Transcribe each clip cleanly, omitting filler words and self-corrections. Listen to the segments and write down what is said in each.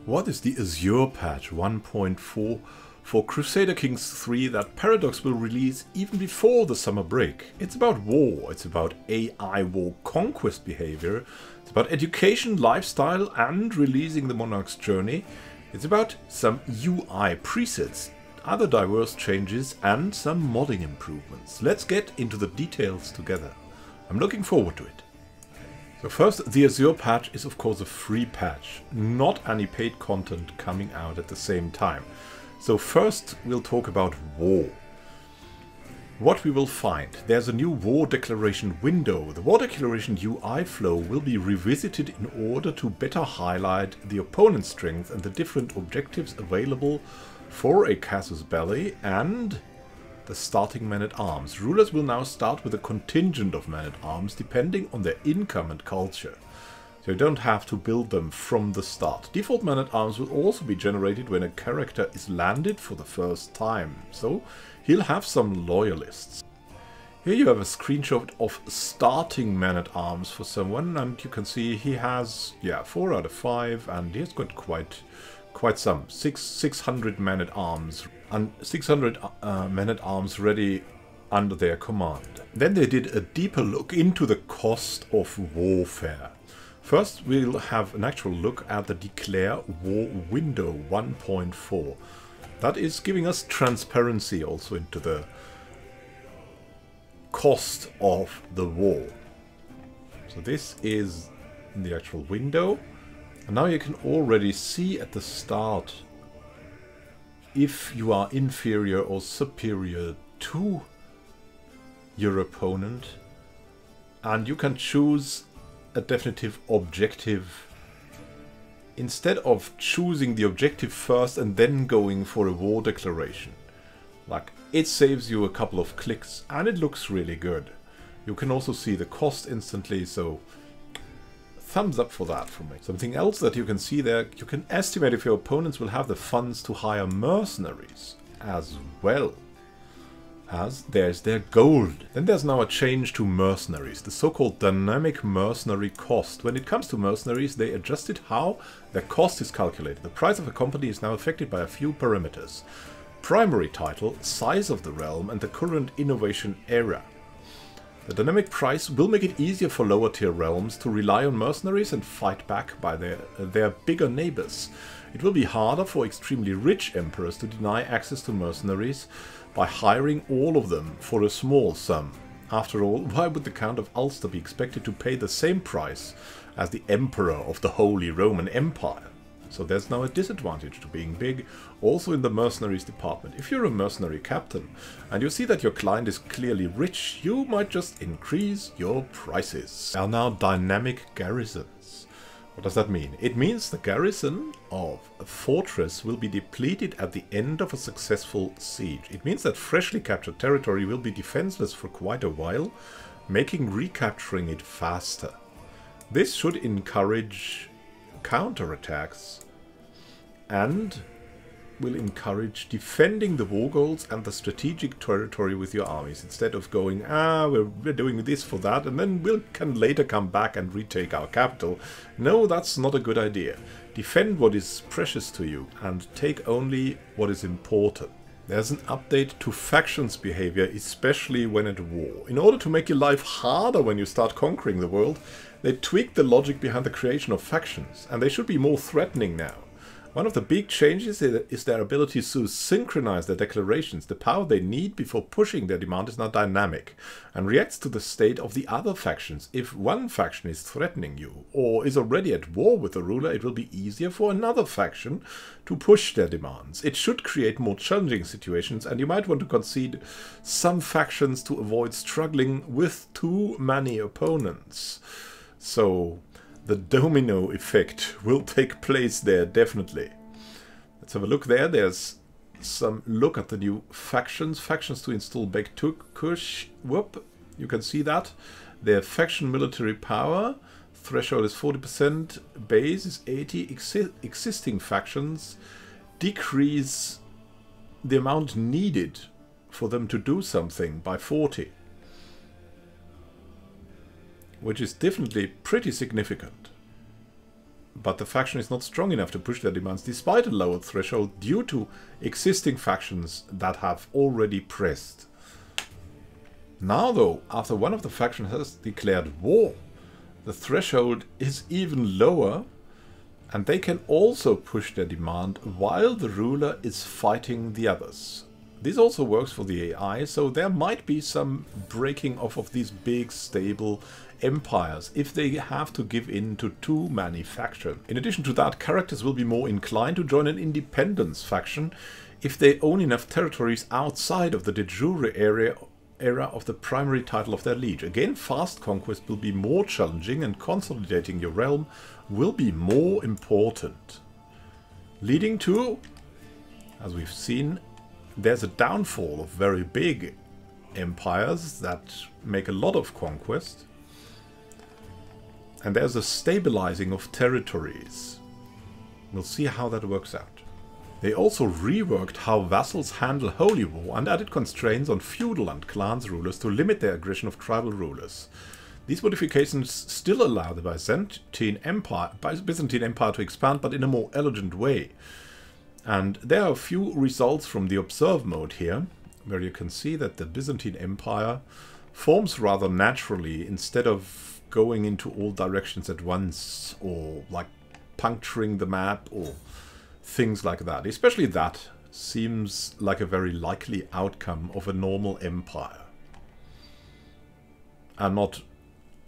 What is the Azure Patch 1.4 for Crusader Kings 3 that Paradox will release even before the summer break? It's about war, it's about AI war conquest behavior, it's about education, lifestyle and releasing the Monarch's journey. It's about some UI presets, other diverse changes and some modding improvements. Let's get into the details together. I'm looking forward to it. So first, the Azure patch is of course a free patch, not any paid content coming out at the same time. So first we'll talk about war. What we will find, there's a new war declaration window. The war declaration UI flow will be revisited in order to better highlight the opponent's strength and the different objectives available for a casus belli and the starting men-at-arms. Rulers will now start with a contingent of men-at-arms depending on their income and culture. So you don't have to build them from the start. Default men-at-arms will also be generated when a character is landed for the first time. So he'll have some loyalists. Here you have a screenshot of starting men-at-arms for someone, and you can see he has 4 out of 5 and he's got quite some 600 men-at-arms and 600 men-at-arms ready under their command. Then they did a deeper look into the cost of warfare. First we'll have an actual look at the Declare War window 1.4. That is giving us transparency also into the cost of the war. So this is the actual window. And now you can already see at the start if you are inferior or superior to your opponent, and you can choose a definitive objective instead of choosing the objective first and then going for a war declaration. Like, it saves you a couple of clicks and it looks really good. You can also see the cost instantly, so thumbs up for that from me. Something else that you can see there, you can estimate if your opponents will have the funds to hire mercenaries, as well as there's their gold. Then there's now a change to mercenaries, the so-called dynamic mercenary cost. When it comes to mercenaries, they adjusted how their cost is calculated. The price of a company is now affected by a few parameters: primary title, size of the realm, and the current innovation era. The dynamic price will make it easier for lower tier realms to rely on mercenaries and fight back by their bigger neighbors. It will be harder for extremely rich emperors to deny access to mercenaries by hiring all of them for a small sum. After all, why would the Count of Ulster be expected to pay the same price as the Emperor of the Holy Roman Empire? So there's now a disadvantage to being big, also in the mercenaries department. If you're a mercenary captain and you see that your client is clearly rich, you might just increase your prices. There are now dynamic garrisons. What does that mean? It means the garrison of a fortress will be depleted at the end of a successful siege. It means that freshly captured territory will be defenseless for quite a while, making recapturing it faster. This should encourage counterattacks and will encourage defending the war goals and the strategic territory with your armies, instead of going, we're doing this for that and then we can later come back and retake our capital. No, that's not a good idea. Defend what is precious to you and take only what is important. There's an update to factions behavior, especially when at war. In order to make your life harder when you start conquering the world, they tweaked the logic behind the creation of factions, and they should be more threatening now. One of the big changes is their ability to synchronize their declarations. The power they need before pushing their demand is now dynamic and reacts to the state of the other factions. If one faction is threatening you or is already at war with the ruler, it will be easier for another faction to push their demands. It should create more challenging situations, and you might want to concede some factions to avoid struggling with too many opponents. So the domino effect will take place there, definitely. Let's have a look there. There's some look at the new factions. Factions to install Bektukush. Whoop, you can see that. Their faction military power threshold is 40%, base is 80. Existing factions decrease the amount needed for them to do something by 40. Which is definitely pretty significant. but the faction is not strong enough to push their demands despite a lower threshold due to existing factions that have already pressed. Now though, after one of the factions has declared war, the threshold is even lower, and they can also push their demand while the ruler is fighting the others. This also works for the AI, so there might be some breaking off of these big stable empires if they have to give in to too many factions. In addition to that, characters will be more inclined to join an independence faction if they own enough territories outside of the de jure era of the primary title of their liege. Again, fast conquest will be more challenging and consolidating your realm will be more important. Leading to, as we've seen, there's a downfall of very big empires that make a lot of conquest. And there's a stabilizing of territories. We'll see how that works out. They also reworked how vassals handle holy war and added constraints on feudal and clans rulers to limit their aggression of tribal rulers. These modifications still allow the Byzantine Empire to expand, but in a more elegant way. And there are a few results from the observe mode here, where you can see that the Byzantine Empire forms rather naturally instead of going into all directions at once, or like puncturing the map or things like that. Especially that seems like a very likely outcome of a normal empire. And not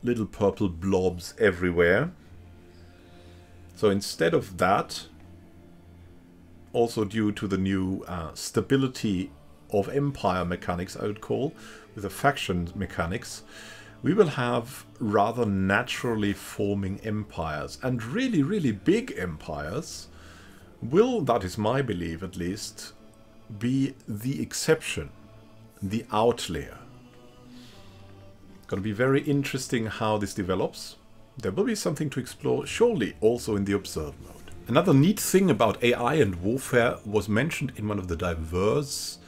little purple blobs everywhere. So instead of that, also due to the new stability of empire mechanics, I would call, with the faction mechanics, we will have rather naturally forming empires. And really, really big empires will, that is my belief at least, be the exception, the outlier. Going to be very interesting how this develops. There will be something to explore surely also in the observe mode. Another neat thing about AI and warfare was mentioned in one of the diverse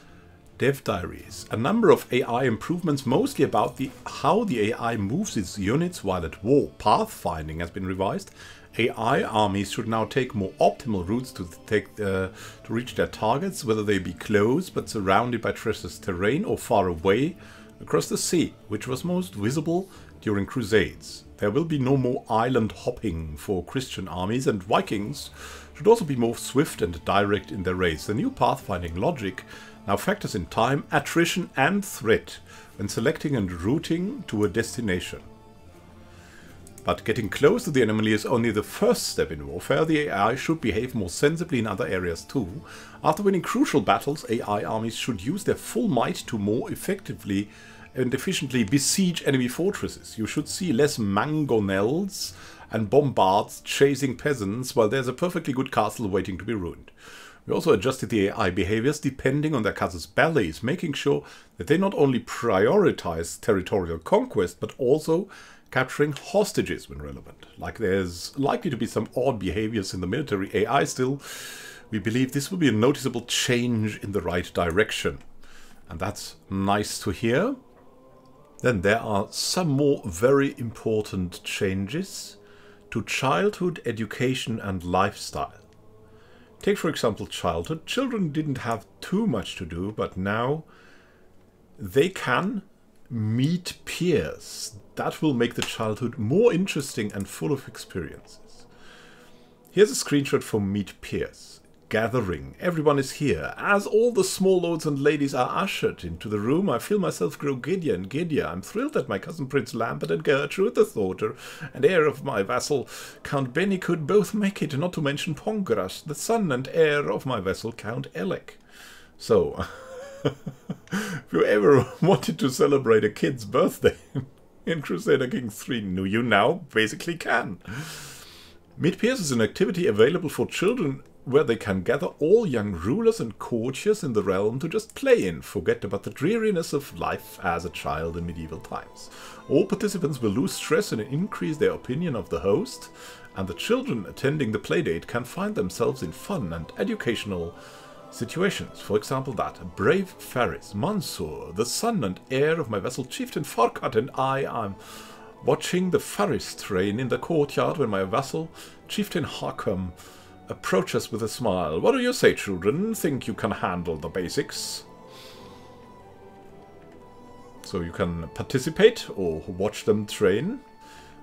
Dev Diaries. A number of AI improvements, mostly about how the AI moves its units while at war. Pathfinding has been revised. AI armies should now take more optimal routes to reach their targets, whether they be close but surrounded by treacherous terrain or far away across the sea, which was most visible during Crusades. There will be no more island hopping for Christian armies, and Vikings should also be more swift and direct in their raids. The new pathfinding logic now factors in time, attrition and threat when selecting and routing to a destination. But getting close to the enemy is only the first step in warfare. The AI should behave more sensibly in other areas too. After winning crucial battles, AI armies should use their full might to more effectively and efficiently besiege enemy fortresses. You should see less mangonels and bombards chasing peasants while there's a perfectly good castle waiting to be ruined. We also adjusted the AI behaviors depending on their casus bellis, making sure that they not only prioritize territorial conquest, but also capturing hostages when relevant. Like there's likely to be some odd behaviors in the military AI still. We believe this will be a noticeable change in the right direction. And that's nice to hear. Then there are some more very important changes to childhood, education and lifestyle. Take for example childhood. Children didn't have too much to do, but now they can meet peers. That will make the childhood more interesting and full of experiences. Here's a screenshot from Meet Peers. Gathering. Everyone is here. As all the small lords and ladies are ushered into the room, I feel myself grow giddier and giddier. I'm thrilled that my cousin Prince Lambert and Gertrude, the daughter and heir of my vassal Count Benny, could both make it, not to mention Pongras, the son and heir of my vassal Count Elec. So, if you ever wanted to celebrate a kid's birthday in Crusader Kings 3, you now basically can. Meet Peers is an activity available for children where they can gather all young rulers and courtiers in the realm to just play in, forget about the dreariness of life as a child in medieval times. All participants will lose stress and increase their opinion of the host, and the children attending the playdate can find themselves in fun and educational situations. For example that, brave Faris, Mansur, the son and heir of my vassal chieftain Farkat, and I am watching the Faris train in the courtyard when my vassal, Chieftain Harcom, approaches with a smile. What do you say, children? Think you can handle the basics? So you can participate or watch them train.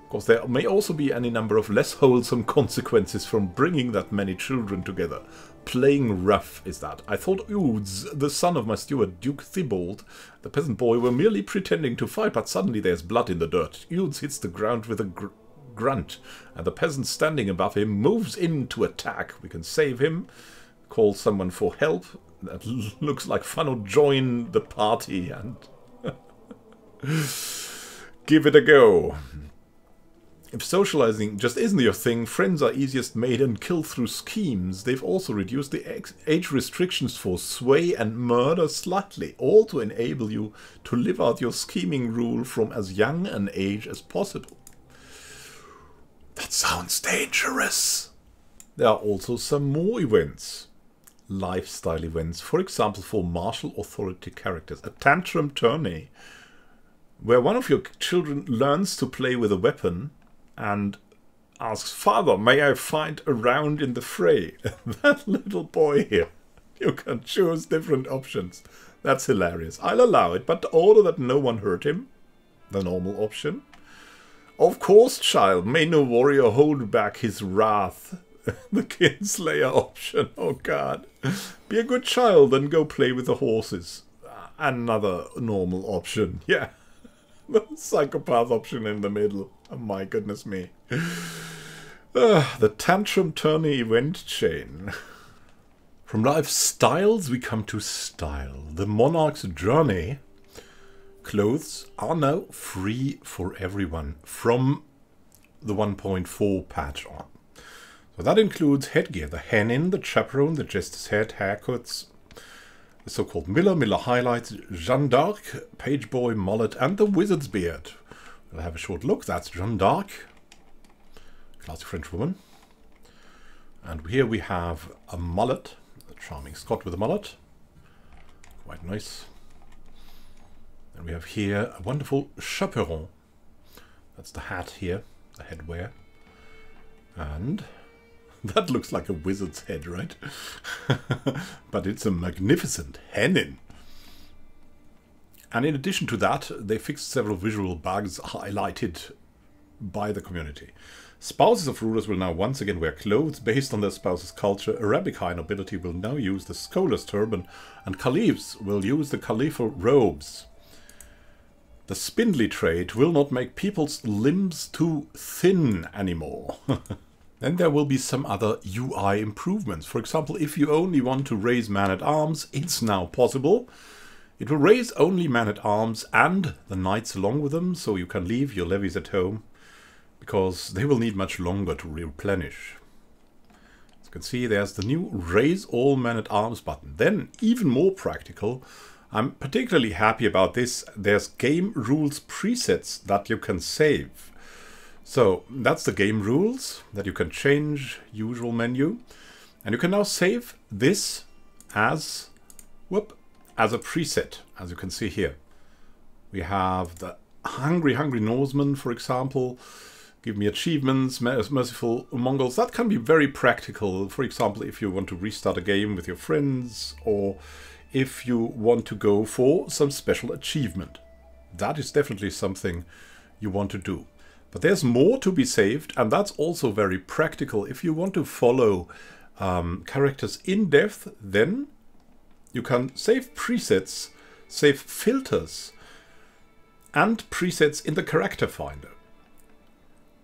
Of course, there may also be any number of less wholesome consequences from bringing that many children together. Playing rough is that. I thought Udes, the son of my steward, Duke Thibault, the peasant boy, were merely pretending to fight, but suddenly there's blood in the dirt. Udes hits the ground with a grunt, and the peasant standing above him moves in to attack. We can save him, call someone for help. That looks like fun, or join the party and give it a go. If socializing just isn't your thing, friends are easiest made and killed through schemes. They've also reduced the age restrictions for sway and murder slightly, all to enable you to live out your scheming rule from as young an age as possible. That sounds dangerous. There are also some more events. Lifestyle events, for example for martial authority characters. A tantrum tourney, where one of your children learns to play with a weapon and asks, "Father, may I fight a round in the fray?" That little boy here. You can choose different options. That's hilarious. I'll allow it, but order that no one hurt him. The normal option. Of course, child, may no warrior hold back his wrath. The Kinslayer option. Oh god. Be a good child and go play with the horses. Another normal option. Yeah. The psychopath option in the middle. Oh my goodness me. The tantrum tourney event chain. From lifestyles we come to style. The Monarch's journey. Clothes are now free for everyone from the 1.4 patch on. So that includes headgear, the hennin, the chaperone, the jester's head, haircuts, the so-called Miller highlights, Jeanne d'Arc, page boy, mullet, and the wizard's beard. We'll have a short look. That's Jeanne d'Arc, classic French woman. And here we have a mullet, a charming Scot with a mullet. Quite nice. And we have here a wonderful chaperon. That's the hat here, the headwear. And that looks like a wizard's head, right? But it's a magnificent hennin. And in addition to that, they fixed several visual bugs highlighted by the community. Spouses of rulers will now once again wear clothes based on their spouse's culture. Arabic high nobility will now use the scholar's turban, and caliphs will use the caliphal robes. The spindly trade will not make people's limbs too thin anymore. Then there will be some other UI improvements. For example, if you only want to raise man-at-arms, it's now possible. It will raise only man-at-arms and the knights along with them, so you can leave your levies at home, because they will need much longer to replenish. As you can see, there's the new Raise All Men-at-Arms button. Then, even more practical, I'm particularly happy about this. There's game rules presets that you can save. So that's the game rules that you can change, usual menu. And you can now save this as a preset, as you can see here. We have the Hungry Norseman, for example. Give me achievements, merciful Mongols. That can be very practical. For example, if you want to restart a game with your friends, or if you want to go for some special achievement. That is definitely something you want to do. But there's more to be saved, and that's also very practical. If you want to follow characters in depth, then you can save presets, save filters, and presets in the character finder.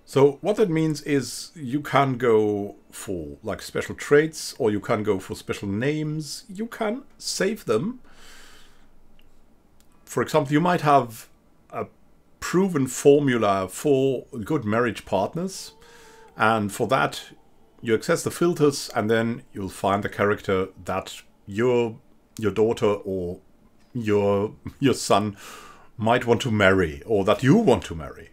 So what that means is you can go for like special traits, or you can go for special names. You can save them. For example, you might have a proven formula for good marriage partners, and for that you access the filters, and then you'll find the character that your daughter or your son might want to marry, or that you want to marry,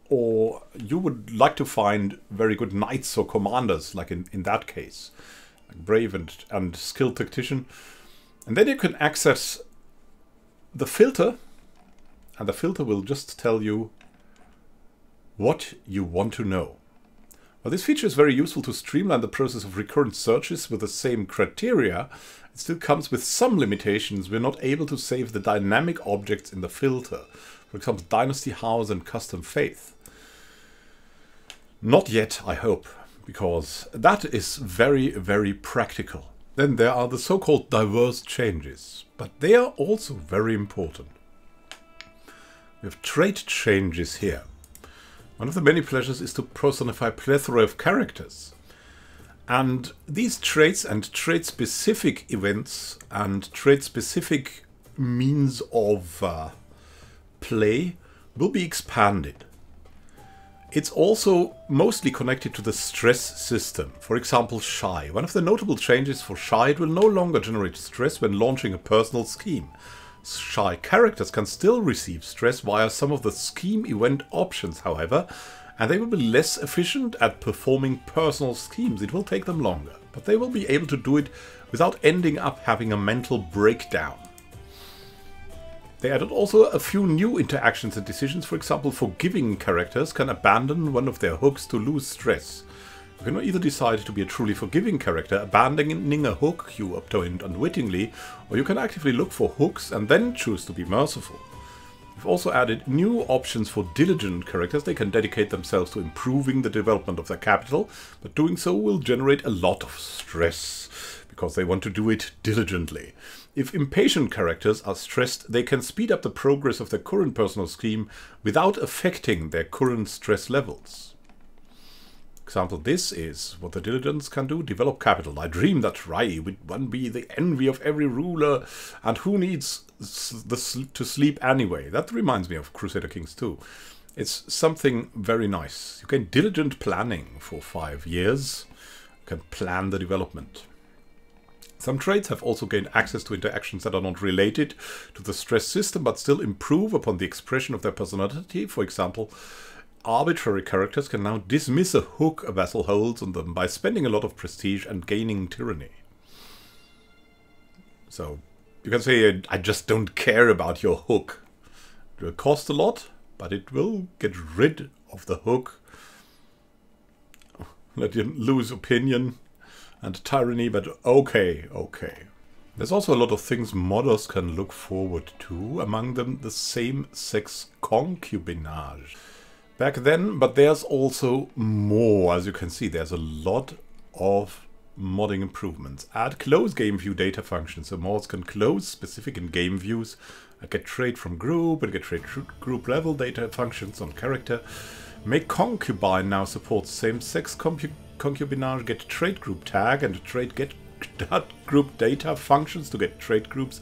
or you would like to find very good knights or commanders, like in that case, like brave and skilled tactician. And then you can access the filter, and the filter will just tell you what you want to know. While this feature is very useful to streamline the process of recurrent searches with the same criteria, it still comes with some limitations. We're not able to save the dynamic objects in the filter. For example, Dynasty House and Custom Faith. Not yet, I hope, because that is very, very practical. Then there are the so-called diverse changes, but they are also very important. We have trait changes here. One of the many pleasures is to personify a plethora of characters. And these traits and trait-specific events and trait-specific means of play will be expanded. It's also mostly connected to the stress system. For example, Shy. One of the notable changes for Shy, it will no longer generate stress when launching a personal scheme. Shy characters can still receive stress via some of the scheme event options, however, and they will be less efficient at performing personal schemes. It will take them longer, but they will be able to do it without ending up having a mental breakdown. They added also a few new interactions and decisions. For example, forgiving characters can abandon one of their hooks to lose stress. You can either decide to be a truly forgiving character, abandoning a hook you obtained unwittingly, or you can actively look for hooks and then choose to be merciful. We've also added new options for diligent characters. They can dedicate themselves to improving the development of their capital, but doing so will generate a lot of stress, because they want to do it diligently. If impatient characters are stressed, they can speed up the progress of their current personal scheme without affecting their current stress levels. Example, this is what the diligence can do. Develop capital. I dream that Rai would one be the envy of every ruler, and who needs to sleep anyway? That reminds me of Crusader Kings 2. It's something very nice. You can diligent planning for 5 years. You can plan the development. Some traits have also gained access to interactions that are not related to the stress system, but still improve upon the expression of their personality. For example, arbitrary characters can now dismiss a hook a vassal holds on them by spending a lot of prestige and gaining tyranny. So you can say, I just don't care about your hook. It will cost a lot, but it will get rid of the hook. Let you lose opinion and tyranny, but okay. There's also a lot of things modders can look forward to, among them the same-sex concubinage. Back then, but there's also more. As you can see, there's a lot of modding improvements. Add close game view data functions, so mods can close specific in-game views, get trait from group, and get trait group level data functions on character. Make concubine now support same-sex concubinage, get trait group tag, and trait get group data functions to get trait groups.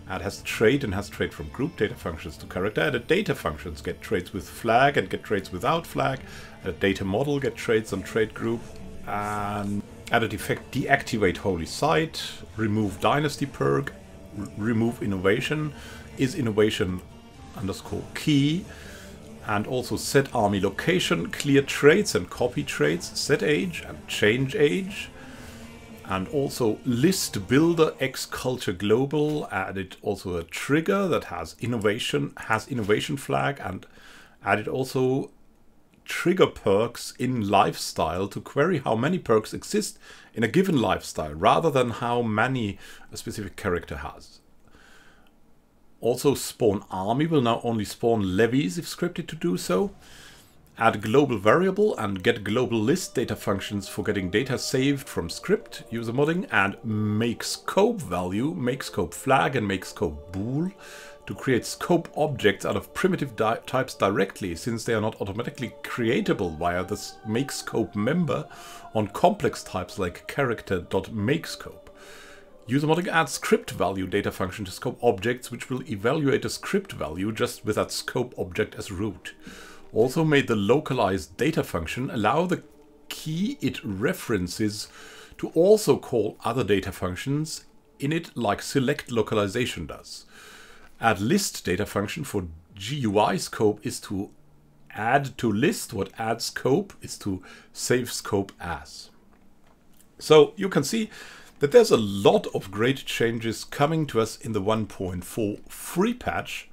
Add has trait and has trait from group data functions to character. Add data functions, get traits with flag and get traits without flag. Add a data model, get traits on trait group. And added effect deactivate holy site. Remove dynasty perk. Remove innovation. Is innovation underscore key. And also set army location, clear traits and copy traits, set age and change age. And also list builder X culture global. Added also a trigger that has innovation flag, and added also trigger perks in lifestyle to query how many perks exist in a given lifestyle rather than how many a specific character has. Also spawn army will now only spawn levies if scripted to do so. Add global variable and get global list data functions for getting data saved from script user modding, and make scope value, make scope flag, and make scope bool to create scope objects out of primitive types directly, since they are not automatically creatable via the make scope member on complex types like character.makescope. User modding adds script value data function to scope objects, which will evaluate a script value just with that scope object as root. Also made the localized data function allow the key it references to also call other data functions in it, like select localization does. Add list data function for GUI scope is to add to list what add scope is to save scope as. So you can see that there's a lot of great changes coming to us in the 1.4 free patch.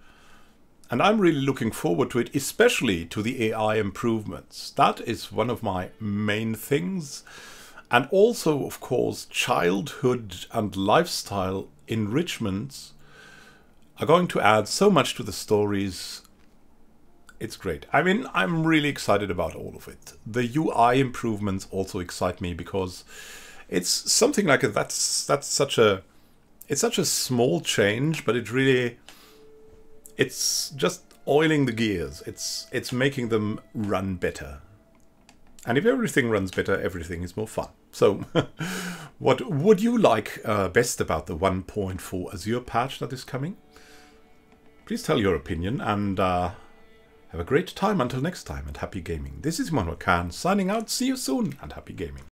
And I'm really looking forward to it, especially to the AI improvements. That is one of my main things. And also, of course, childhood and lifestyle enrichments are going to add so much to the stories. It's great. I mean, I'm really excited about all of it. The UI improvements also excite me because it's something like that's such a small change, but it's just oiling the gears. It's making them run better. And if everything runs better, everything is more fun. So, what would you like best about the 1.4 Azure patch that is coming? Please tell your opinion, and have a great time until next time, and happy gaming. This is Immanuel Can signing out. See you soon, and happy gaming.